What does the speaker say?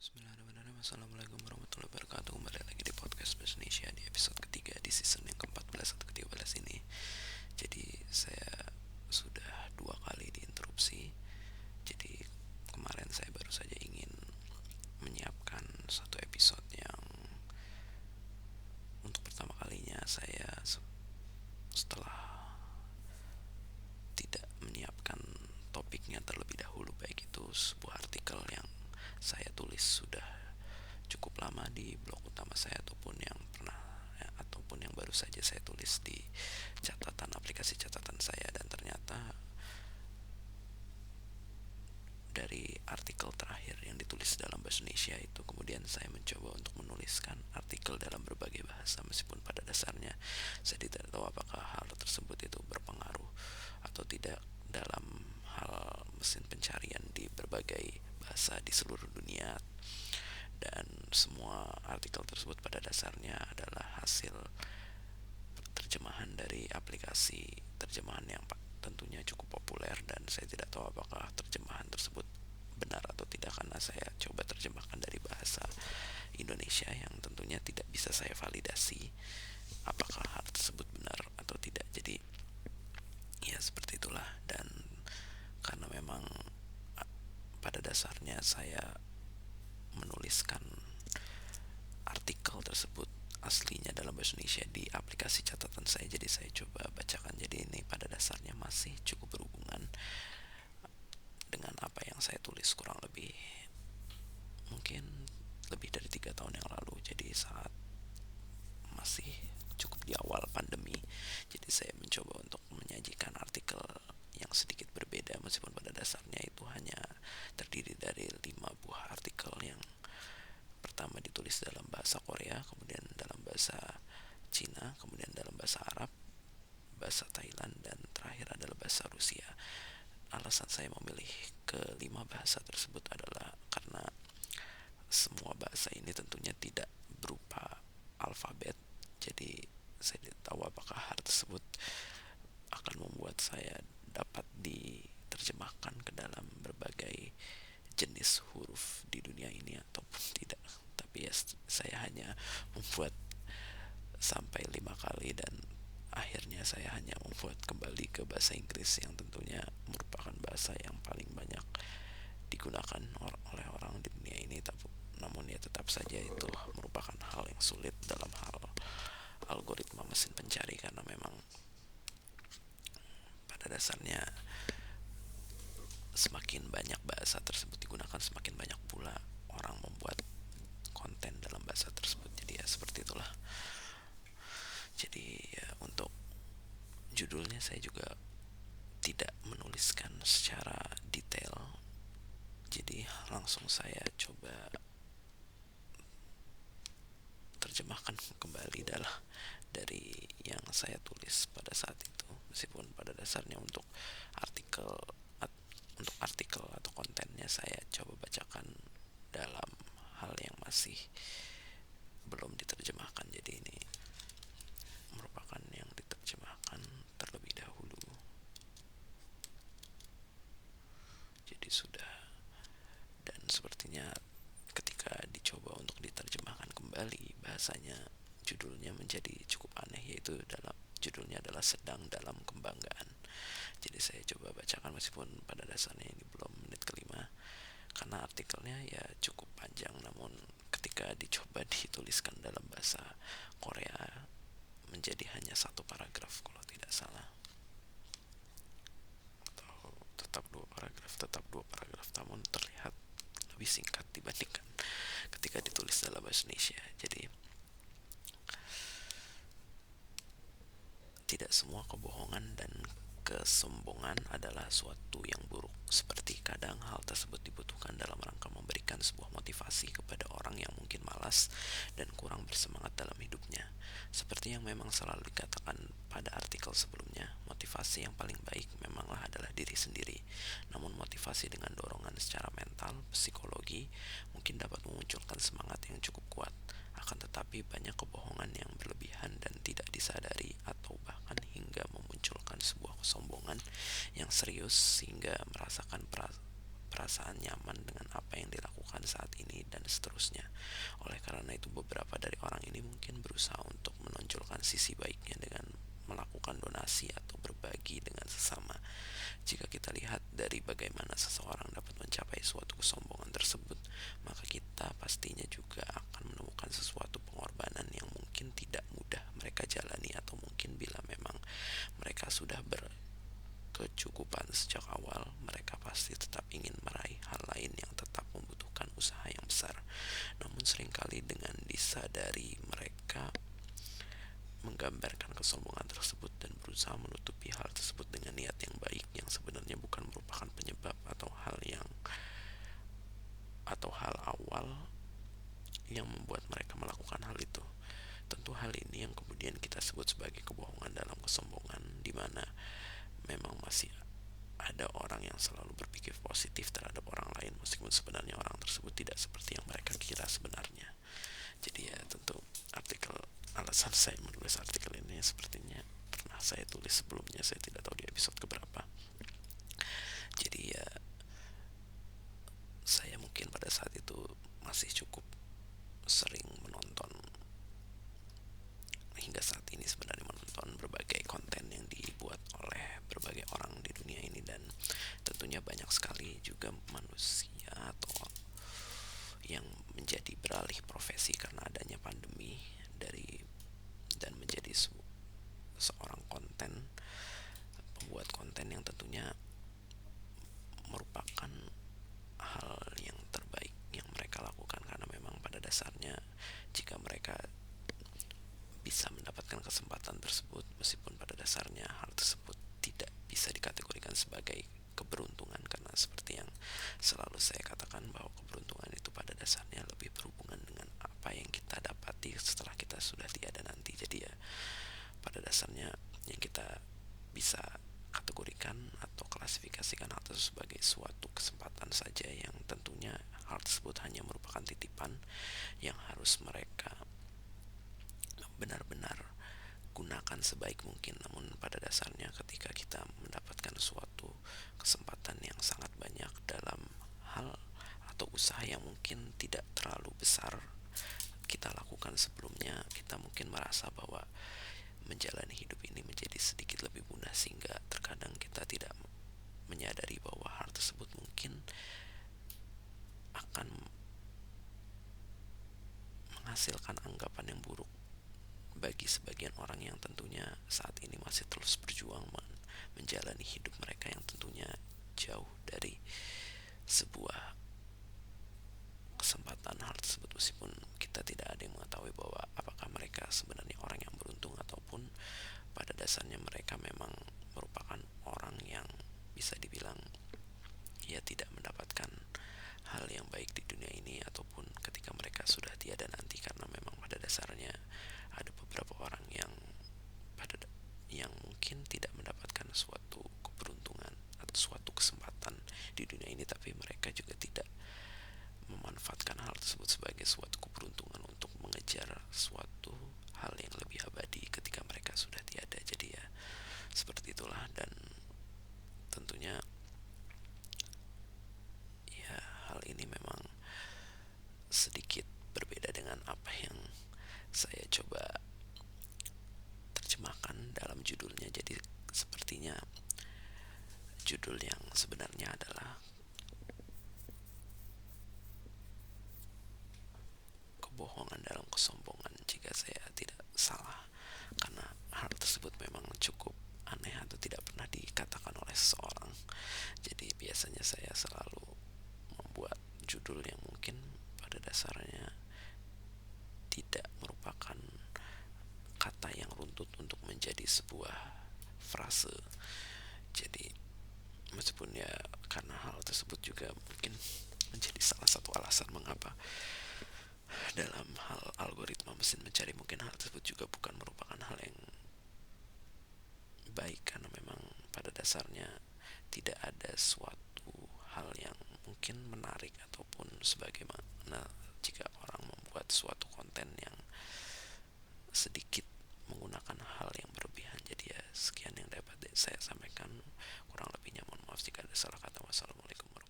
Bismillahirrahmanirrahim. Assalamualaikum warahmatullahi wabarakatuh. Kembali lagi di podcast Bahasa Indonesia di episode ketiga di season yang ke-14 atau ke-13 ini. Jadi saya sudah 2 kali diinterupsi. Jadi kemarin saya baru saja ingin menyiapkan satu episode yang untuk pertama kalinya saya setelah tidak menyiapkan topiknya terlebih dahulu, baik itu sebuah artikel yang saya tulis sudah cukup lama di blog utama saya ataupun yang baru saja saya tulis di aplikasi catatan saya, dan ternyata dari artikel terakhir yang ditulis dalam bahasa Indonesia itu kemudian saya mencoba untuk menuliskan artikel dalam berbagai bahasa, meskipun pada dasarnya saya tidak tahu apakah hal tersebut itu berpengaruh atau tidak dalam hal mesin pencarian di berbagai bahasa di seluruh dunia. Dan semua artikel tersebut pada dasarnya adalah hasil terjemahan dari aplikasi terjemahan yang tentunya cukup populer, dan saya tidak tahu apakah terjemahan tersebut benar atau tidak karena saya coba terjemahkan dari bahasa Indonesia yang tentunya tidak bisa saya validasi apakah hal tersebut benar atau tidak. Jadi ya seperti itulah. Dan karena memang pada dasarnya saya menuliskan artikel tersebut aslinya dalam bahasa Indonesia di aplikasi catatan saya, jadi saya coba bacakan. Jadi ini pada dasarnya masih cukup berhubungan dengan apa yang saya tulis kurang lebih mungkin lebih dari 3 tahun yang lalu. Jadi saat masih cukup di awal pandemi, jadi saya mencoba untuk menyajikan artikel yang sedikit berbeda, meskipun pada dasarnya itu hanya terdiri dari 5 buah artikel yang pertama ditulis dalam bahasa Korea, kemudian dalam bahasa Cina, kemudian dalam bahasa Arab, bahasa Thailand, dan terakhir adalah bahasa Rusia. Alasan saya memilih ke 5 bahasa tersebut adalah karena semua bahasa ini tentunya tidak berupa alfabet. Jadi saya tidak tahu apakah hal tersebut akan membuat saya dapat diterjemahkan ke dalam berbagai jenis huruf di dunia ini ataupun tidak. Tapi ya saya hanya membuat sampai 5 kali, dan akhirnya saya hanya membuat kembali ke bahasa Inggris yang tentunya merupakan bahasa yang paling banyak digunakan oleh orang di dunia ini. Namun ya tetap saja itu merupakan hal yang sulit dalam hal algoritma mesin pencari, karena memang pada dasarnya semakin banyak bahasa tersebut digunakan, semakin banyak pula orang membuat konten dalam bahasa tersebut. Jadi ya seperti itulah. Jadi ya untuk judulnya saya juga tidak menuliskan secara detail, jadi langsung saya coba terjemahkan kembali dari yang saya tulis pada saat itu, meskipun pada dasarnya untuk artikel atau kontennya saya coba bacakan dalam hal yang masih belum diterjemahkan. Jadi ini merupakan yang diterjemahkan terlebih dahulu. Jadi sudah, dan sepertinya ketika dicoba untuk diterjemahkan kembali bahasanya, judulnya menjadi cukup aneh, yaitu judulnya adalah Sedang Dalam Kebanggaan. Jadi saya coba bacakan meskipun pada dasarnya ini belum menit kelima, karena artikelnya ya cukup panjang, namun ketika dicoba dituliskan dalam bahasa Korea menjadi hanya 1 paragraf kalau tidak salah, atau tetap 2 paragraf, namun terlihat lebih singkat dibandingkan ketika ditulis dalam bahasa Indonesia. Jadi tidak semua kebohongan dan kesombongan adalah suatu yang buruk. Seperti kadang hal tersebut dibutuhkan dalam rangka memberikan sebuah motivasi kepada orang yang mungkin malas dan kurang bersemangat dalam hidupnya. Seperti yang memang selalu dikatakan pada artikel sebelumnya, motivasi yang paling baik memanglah adalah diri sendiri. Namun motivasi dengan dorongan secara mental, psikologi mungkin dapat memunculkan semangat yang cukup kuat. Akan tetapi banyak kebohongan yang berlebihan dan tidak disadari atau bahkan hingga memunculkan sebuah kesombongan yang serius sehingga merasakan perasaan nyaman dengan apa yang dilakukan saat ini dan seterusnya. Oleh karena itu beberapa dari orang ini mungkin berusaha untuk menonjolkan sisi baiknya dengan melakukan donasi atau berbagi dengan sesama. Jika kita lihat dari bagaimana seseorang dapat mencapai suatu kesombongan tersebut, maka kita pastinya juga akan menemukan sesuatu pengorbanan yang mungkin tidak mudah mereka jalani, atau mungkin bila memang mereka sudah berkecukupan sejak awal, mereka pasti tetap ingin meraih hal lain yang tetap membutuhkan usaha yang besar. Namun seringkali dengan disadari mereka menggambarkan kesombongan tersebut dan berusaha menutupi hal tersebut dengan niat yang baik yang sebenarnya bukan merupakan penyebab atau hal awal yang membuat mereka melakukan hal itu. Tentu hal ini yang kemudian kita sebut sebagai kebohongan dalam kesombongan, di mana memang masih ada orang yang selalu berpikir positif terhadap orang lain meskipun sebenarnya orang tersebut tidak seperti yang mereka kira sebenarnya. Jadi ya tentu alasan saya menulis artikel ini sepertinya pernah saya tulis sebelumnya, saya tidak tahu di episode keberapa. Jadi ya saya mungkin pada saat itu masih cukup sering menonton, hingga saat ini sebenarnya menonton berbagai konten yang dibuat oleh berbagai orang di dunia ini, dan tentunya banyak sekali juga manusia atau yang menjadi beralih profesi karena adanya pandemi dan menjadi seorang pembuat konten yang tentunya merupakan hal yang terbaik yang mereka lakukan, karena memang pada dasarnya jika mereka bisa mendapatkan kesempatan tersebut, meskipun pada dasarnya hal tersebut tidak bisa dikategorikan sebagai keberuntungan, karena seperti yang selalu saya katakan bahwa keberuntungan itu pada dasarnya lebih berhubungan dengan apa yang kita dapati setelah kita sudah tiada nanti. Jadi ya pada dasarnya yang kita bisa kategorikan atau klasifikasikan hal tersebut sebagai suatu kesempatan saja, yang tentunya hal tersebut hanya merupakan titipan yang harus mereka benar-benar gunakan sebaik mungkin. Namun pada dasarnya ketika kita mendapatkan suatu kesempatan yang sangat banyak dalam hal atau usaha yang mungkin tidak terlalu besar kita lakukan sebelumnya, kita mungkin merasa bahwa menjalani hidup ini menjadi sedikit lebih mudah, sehingga terkadang kita tidak menyadari bahwa hal tersebut mungkin akan menghasilkan anggapan yang buruk bagi sebagian orang yang tentunya saat ini masih terus berjuang menjalani hidup mereka yang tentunya jauh dari sebuah kesempatan hal tersebut, meskipun kita tidak ada yang mengetahui bahwa apakah mereka sebenarnya orang yang beruntung ataupun pada dasarnya mereka memang merupakan orang yang bisa dibilang ya tidak mendapatkan hal yang baik di dunia ini ataupun ketika mereka sudah tiada nanti, karena memang pada dasarnya ada beberapa orang yang mungkin tidak mendapatkan suatu keberuntungan atau suatu kesempatan di dunia ini, tapi mereka juga tidak memanfaatkan hal tersebut sebagai suatu keberuntungan untuk mengejar suatu hal yang lebih abadi ketika mereka sudah tiada. Jadi ya seperti itulah, dan tentunya ya hal ini memang sedikit berbeda dengan apa yang saya coba terjemahkan dalam judulnya. Jadi sepertinya judul yang sebenarnya adalah kebohongan dalam kesombongan, jika saya tidak salah, karena hal tersebut memang cukup aneh atau tidak pernah dikatakan oleh seseorang. Jadi biasanya saya selalu membuat judul yang mungkin pada dasarnya tidak merupakan kata yang runtut untuk menjadi sebuah frase. Jadi meskipun ya karena hal tersebut juga mungkin menjadi salah satu alasan mengapa dalam hal algoritma mesin mencari mungkin hal tersebut juga bukan merupakan hal yang baik, karena memang pada dasarnya tidak ada suatu hal yang mungkin menarik ataupun sebagaimana jika orang membuat suatu konten yang sedikit menggunakan hal yang berlebihan. Jadi ya sekian yang dapat saya sampaikan, kurang lebihnya mohon maaf jika ada salah kata. Wassalamualaikum warahmatullahi wabarakatuh.